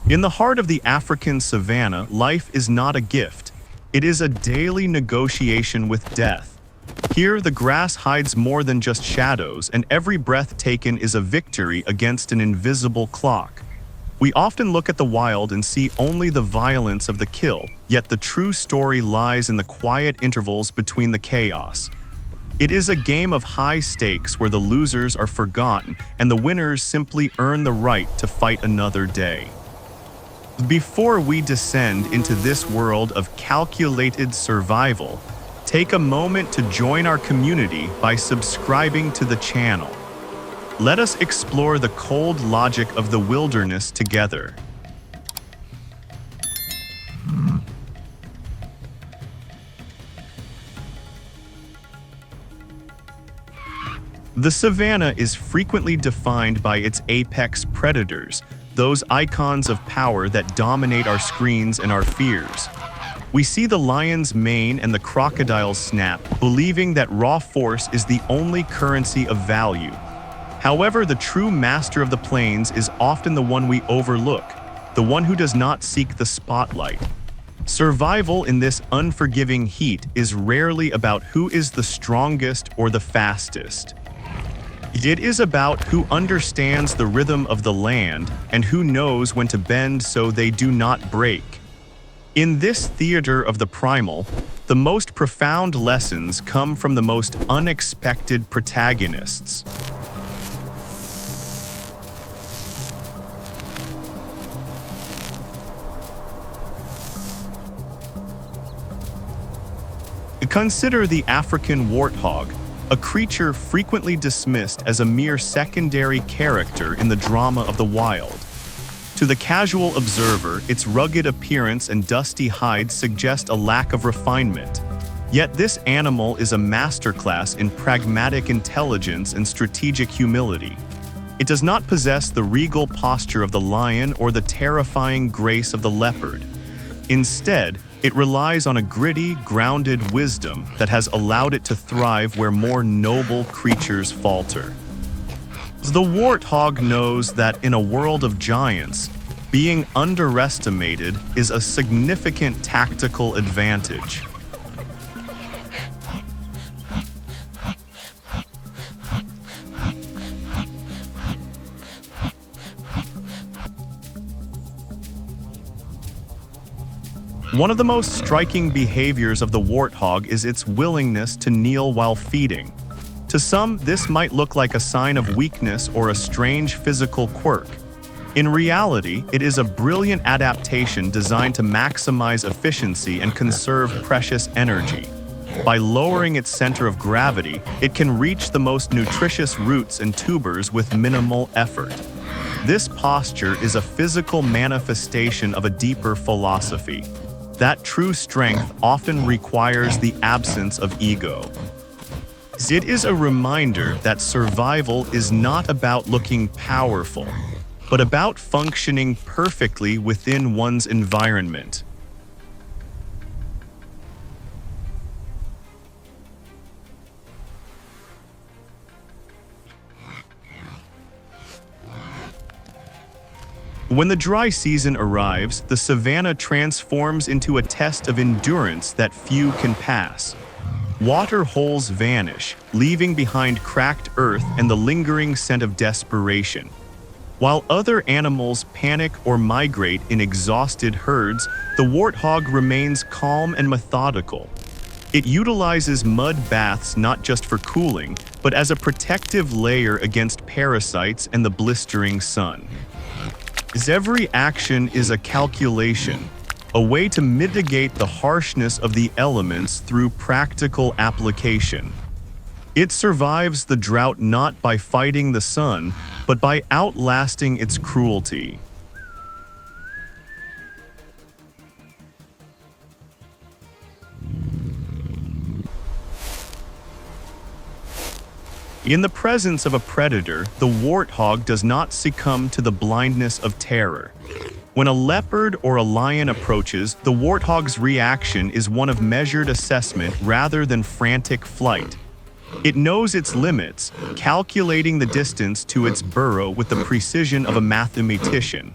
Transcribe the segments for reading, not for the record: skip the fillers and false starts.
In the heart of the African savanna, life is not a gift. It is a daily negotiation with death. Here, the grass hides more than just shadows, and every breath taken is a victory against an invisible clock. We often look at the wild and see only the violence of the kill, yet the true story lies in the quiet intervals between the chaos. It is a game of high stakes where the losers are forgotten and the winners simply earn the right to fight another day. Before we descend into this world of calculated survival, take a moment to join our community by subscribing to the channel. Let us explore the cold logic of the wilderness together. The savanna is frequently defined by its apex predators, those icons of power that dominate our screens and our fears. We see the lion's mane and the crocodile's snap, believing that raw force is the only currency of value. However, the true master of the plains is often the one we overlook, the one who does not seek the spotlight. Survival in this unforgiving heat is rarely about who is the strongest or the fastest. It is about who understands the rhythm of the land and who knows when to bend so they do not break. In this theater of the primal, the most profound lessons come from the most unexpected protagonists. Consider the African warthog, a creature frequently dismissed as a mere secondary character in the drama of the wild. To the casual observer, its rugged appearance and dusty hide suggest a lack of refinement. Yet this animal is a masterclass in pragmatic intelligence and strategic humility. It does not possess the regal posture of the lion or the terrifying grace of the leopard. Instead, it relies on a gritty, grounded wisdom that has allowed it to thrive where more noble creatures falter. The warthog knows that in a world of giants, being underestimated is a significant tactical advantage. One of the most striking behaviors of the warthog is its willingness to kneel while feeding. To some, this might look like a sign of weakness or a strange physical quirk. In reality, it is a brilliant adaptation designed to maximize efficiency and conserve precious energy. By lowering its center of gravity, it can reach the most nutritious roots and tubers with minimal effort. This posture is a physical manifestation of a deeper philosophy. That true strength often requires the absence of ego. It is a reminder that survival is not about looking powerful, but about functioning perfectly within one's environment. When the dry season arrives, the savanna transforms into a test of endurance that few can pass. Water holes vanish, leaving behind cracked earth and the lingering scent of desperation. While other animals panic or migrate in exhausted herds, the warthog remains calm and methodical. It utilizes mud baths not just for cooling, but as a protective layer against parasites and the blistering sun. Every action is a calculation, a way to mitigate the harshness of the elements through practical application. It survives the drought not by fighting the sun, but by outlasting its cruelty. In the presence of a predator, the warthog does not succumb to the blindness of terror. When a leopard or a lion approaches, the warthog's reaction is one of measured assessment rather than frantic flight. It knows its limits, calculating the distance to its burrow with the precision of a mathematician.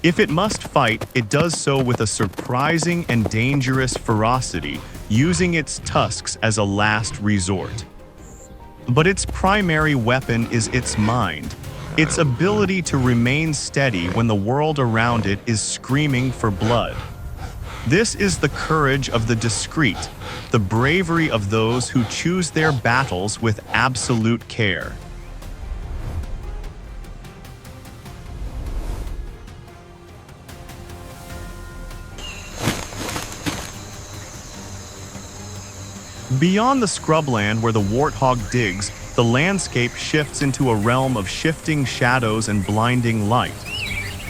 If it must fight, it does so with a surprising and dangerous ferocity, using its tusks as a last resort. But its primary weapon is its mind, its ability to remain steady when the world around it is screaming for blood. This is the courage of the discreet, the bravery of those who choose their battles with absolute care. Beyond the scrubland where the warthog digs, the landscape shifts into a realm of shifting shadows and blinding light.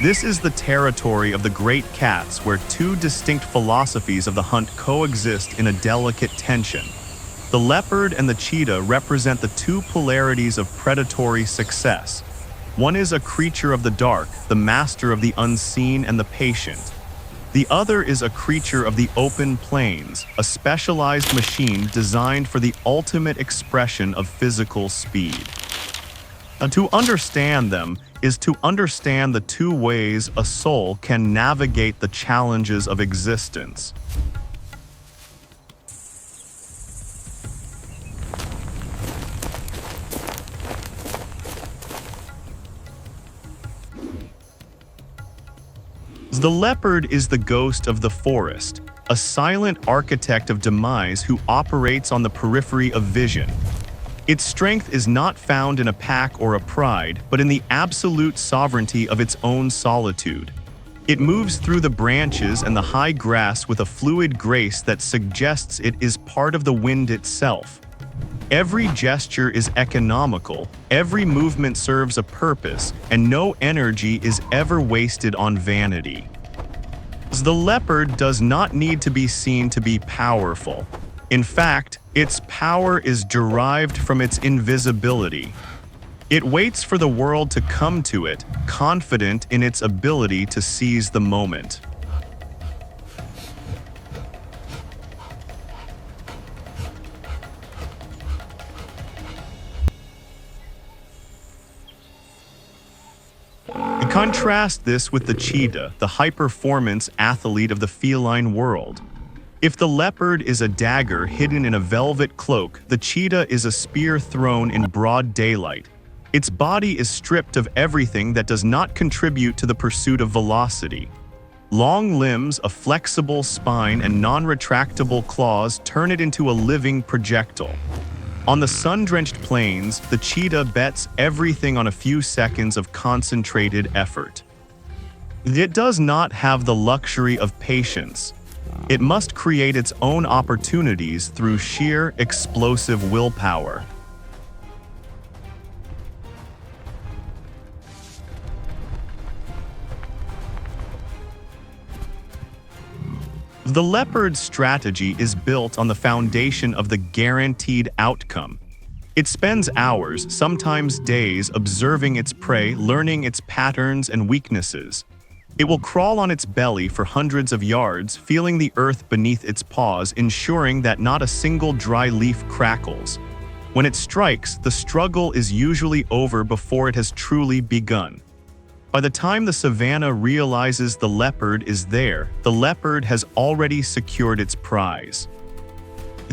This is the territory of the great cats where two distinct philosophies of the hunt coexist in a delicate tension. The leopard and the cheetah represent the two polarities of predatory success. One is a creature of the dark, the master of the unseen and the patient. The other is a creature of the open plains, a specialized machine designed for the ultimate expression of physical speed. And to understand them is to understand the two ways a soul can navigate the challenges of existence. The leopard is the ghost of the forest, a silent architect of demise who operates on the periphery of vision. Its strength is not found in a pack or a pride, but in the absolute sovereignty of its own solitude. It moves through the branches and the high grass with a fluid grace that suggests it is part of the wind itself. Every gesture is economical, every movement serves a purpose, and no energy is ever wasted on vanity. The leopard does not need to be seen to be powerful. In fact, its power is derived from its invisibility. It waits for the world to come to it, confident in its ability to seize the moment. Contrast this with the cheetah, the high-performance athlete of the feline world. If the leopard is a dagger hidden in a velvet cloak, the cheetah is a spear thrown in broad daylight. Its body is stripped of everything that does not contribute to the pursuit of velocity. Long limbs, a flexible spine, and non-retractable claws turn it into a living projectile. On the sun-drenched plains, the cheetah bets everything on a few seconds of concentrated effort. It does not have the luxury of patience. It must create its own opportunities through sheer, explosive willpower. The leopard's strategy is built on the foundation of the guaranteed outcome. It spends hours, sometimes days, observing its prey, learning its patterns and weaknesses. It will crawl on its belly for hundreds of yards, feeling the earth beneath its paws, ensuring that not a single dry leaf crackles. When it strikes, the struggle is usually over before it has truly begun. By the time the savanna realizes the leopard is there, the leopard has already secured its prize.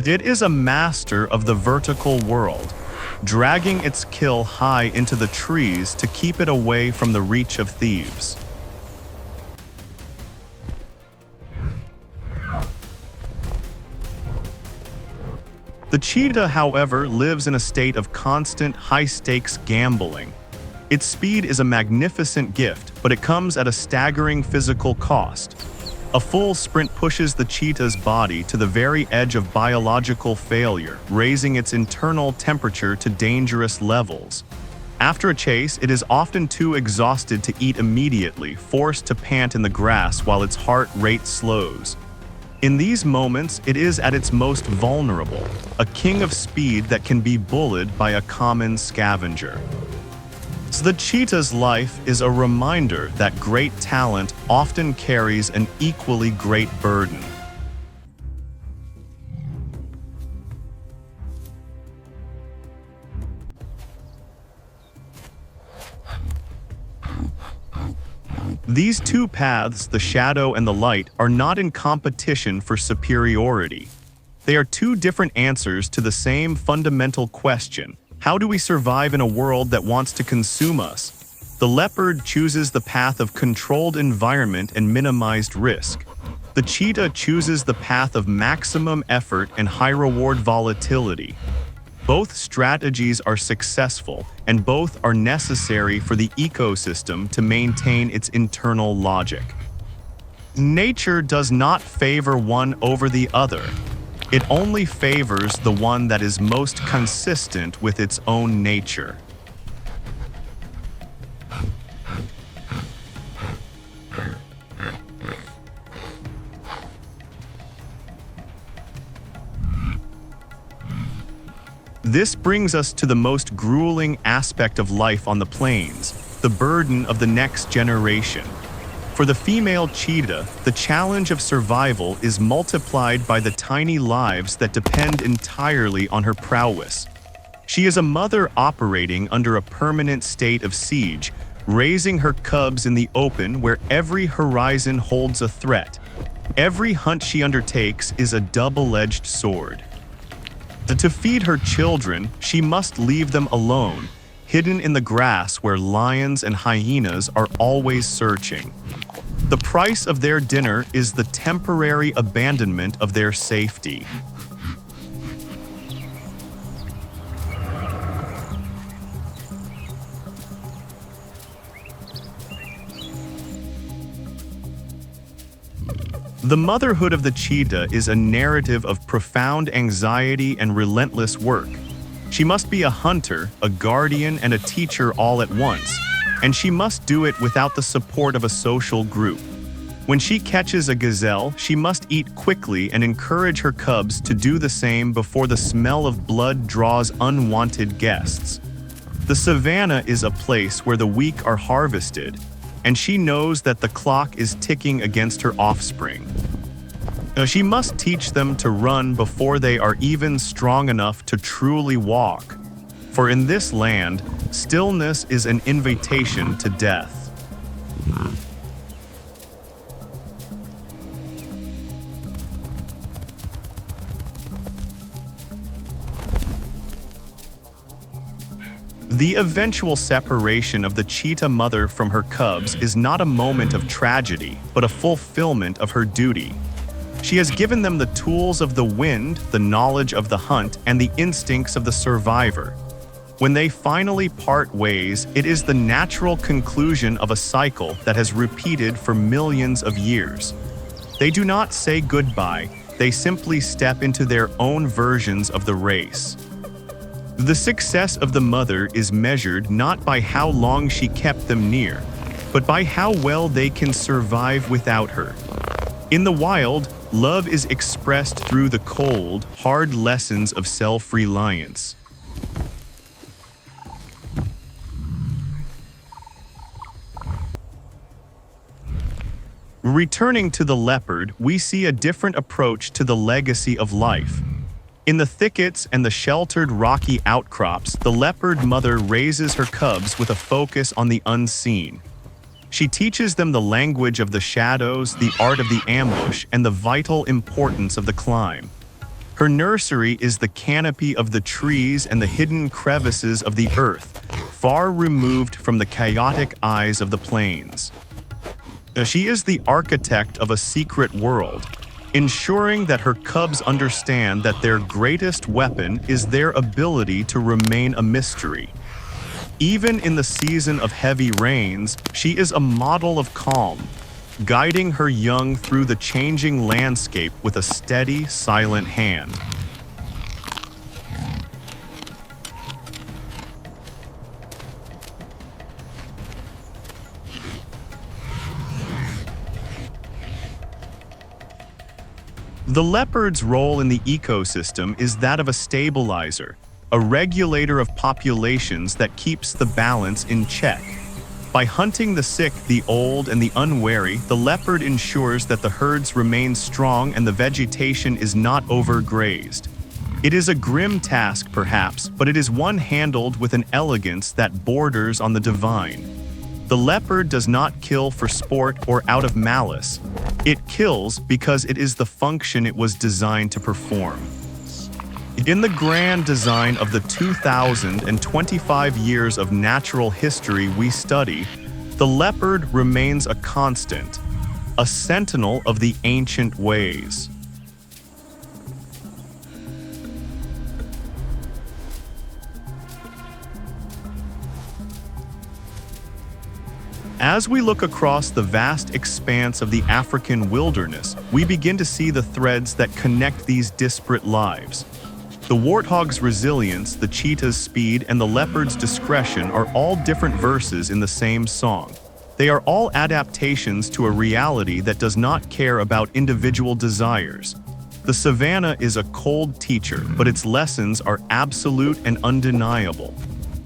It is a master of the vertical world, dragging its kill high into the trees to keep it away from the reach of thieves. The cheetah, however, lives in a state of constant, high-stakes gambling. Its speed is a magnificent gift, but it comes at a staggering physical cost. A full sprint pushes the cheetah's body to the very edge of biological failure, raising its internal temperature to dangerous levels. After a chase, it is often too exhausted to eat immediately, forced to pant in the grass while its heart rate slows. In these moments, it is at its most vulnerable, a king of speed that can be bullied by a common scavenger. The cheetah's life is a reminder that great talent often carries an equally great burden. These two paths, the shadow and the light, are not in competition for superiority. They are two different answers to the same fundamental question: how do we survive in a world that wants to consume us? The leopard chooses the path of controlled environment and minimized risk. The cheetah chooses the path of maximum effort and high-reward volatility. Both strategies are successful, and both are necessary for the ecosystem to maintain its internal logic. Nature does not favor one over the other. It only favors the one that is most consistent with its own nature. This brings us to the most grueling aspect of life on the plains, the burden of the next generation. For the female cheetah, the challenge of survival is multiplied by the tiny lives that depend entirely on her prowess. She is a mother operating under a permanent state of siege, raising her cubs in the open where every horizon holds a threat. Every hunt she undertakes is a double-edged sword. To feed her children, she must leave them alone, hidden in the grass where lions and hyenas are always searching. The price of their dinner is the temporary abandonment of their safety. The motherhood of the cheetah is a narrative of profound anxiety and relentless work. She must be a hunter, a guardian, and a teacher all at once, and she must do it without the support of a social group. When she catches a gazelle, she must eat quickly and encourage her cubs to do the same before the smell of blood draws unwanted guests. The savanna is a place where the weak are harvested, and she knows that the clock is ticking against her offspring. She must teach them to run before they are even strong enough to truly walk. For in this land, stillness is an invitation to death. The eventual separation of the cheetah mother from her cubs is not a moment of tragedy, but a fulfillment of her duty. She has given them the tools of the wind, the knowledge of the hunt, and the instincts of the survivor. When they finally part ways, it is the natural conclusion of a cycle that has repeated for millions of years. They do not say goodbye, they simply step into their own versions of the race. The success of the mother is measured not by how long she kept them near, but by how well they can survive without her. In the wild, love is expressed through the cold, hard lessons of self-reliance. Returning to the leopard, we see a different approach to the legacy of life. In the thickets and the sheltered rocky outcrops, the leopard mother raises her cubs with a focus on the unseen. She teaches them the language of the shadows, the art of the ambush, and the vital importance of the climb. Her nursery is the canopy of the trees and the hidden crevices of the earth, far removed from the chaotic eyes of the plains. She is the architect of a secret world, ensuring that her cubs understand that their greatest weapon is their ability to remain a mystery. Even in the season of heavy rains, she is a model of calm, guiding her young through the changing landscape with a steady, silent hand. The leopard's role in the ecosystem is that of a stabilizer, a regulator of populations that keeps the balance in check. By hunting the sick, the old, and the unwary, the leopard ensures that the herds remain strong and the vegetation is not overgrazed. It is a grim task, perhaps, but it is one handled with an elegance that borders on the divine. The The leopard does not kill for sport or out of malice. It kills because it is the function it was designed to perform. In the grand design of the 2025 years of natural history we study, the leopard remains a constant, a sentinel of the ancient ways. As we look across the vast expanse of the African wilderness, we begin to see the threads that connect these disparate lives. The warthog's resilience, the cheetah's speed, and the leopard's discretion are all different verses in the same song. They are all adaptations to a reality that does not care about individual desires. The savanna is a cold teacher, but its lessons are absolute and undeniable.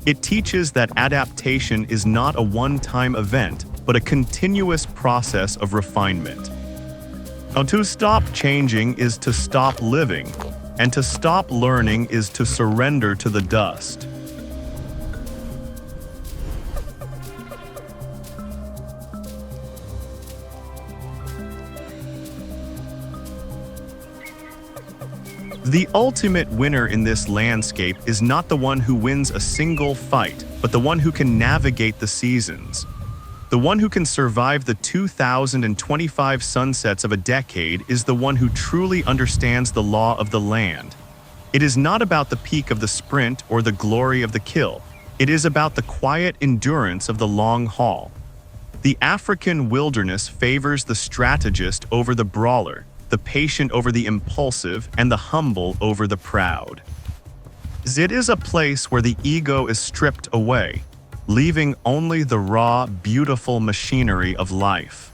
It teaches that adaptation is not a one-time event, but a continuous process of refinement. Now, to stop changing is to stop living, and to stop learning is to surrender to the dust. The ultimate winner in this landscape is not the one who wins a single fight, but the one who can navigate the seasons. The one who can survive the 2025 sunsets of a decade is the one who truly understands the law of the land. It is not about the peak of the sprint or the glory of the kill. It is about the quiet endurance of the long haul. The African wilderness favors the strategist over the brawler, the patient over the impulsive, and the humble over the proud. It is a place where the ego is stripped away, leaving only the raw, beautiful machinery of life.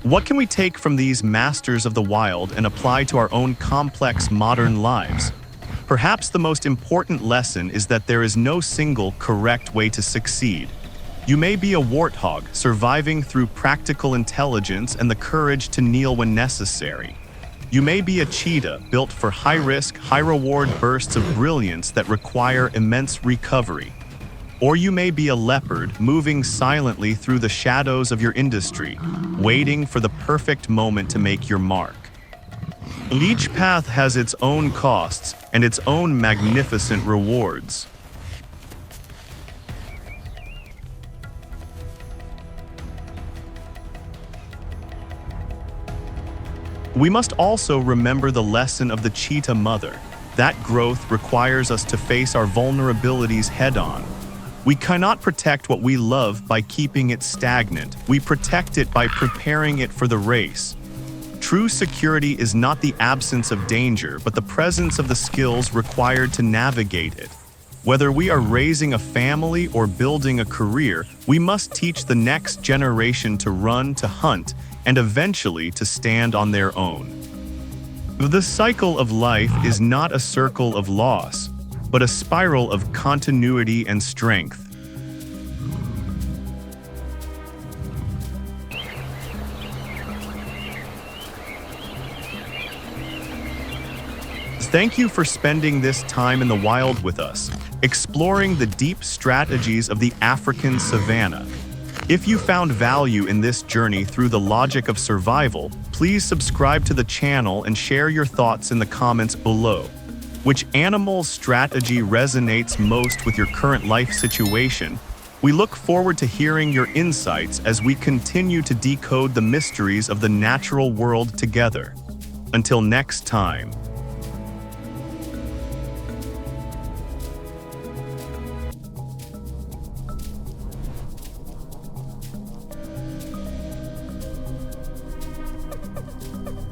What can we take from these masters of the wild and apply to our own complex modern lives? Perhaps the most important lesson is that there is no single correct way to succeed. You may be a warthog, surviving through practical intelligence and the courage to kneel when necessary. You may be a cheetah, built for high-risk, high-reward bursts of brilliance that require immense recovery. Or you may be a leopard, moving silently through the shadows of your industry, waiting for the perfect moment to make your mark. Each path has its own costs and its own magnificent rewards. We must also remember the lesson of the cheetah mother. That growth requires us to face our vulnerabilities head-on. We cannot protect what we love by keeping it stagnant. We protect it by preparing it for the race. True security is not the absence of danger, but the presence of the skills required to navigate it. Whether we are raising a family or building a career, we must teach the next generation to run, to hunt, and eventually to stand on their own. The cycle of life is not a circle of loss, but a spiral of continuity and strength. Thank you for spending this time in the wild with us, exploring the deep strategies of the African savanna. If you found value in this journey through the logic of survival, please subscribe to the channel and share your thoughts in the comments below. Which animal strategy resonates most with your current life situation? We look forward to hearing your insights as we continue to decode the mysteries of the natural world together. Until next time.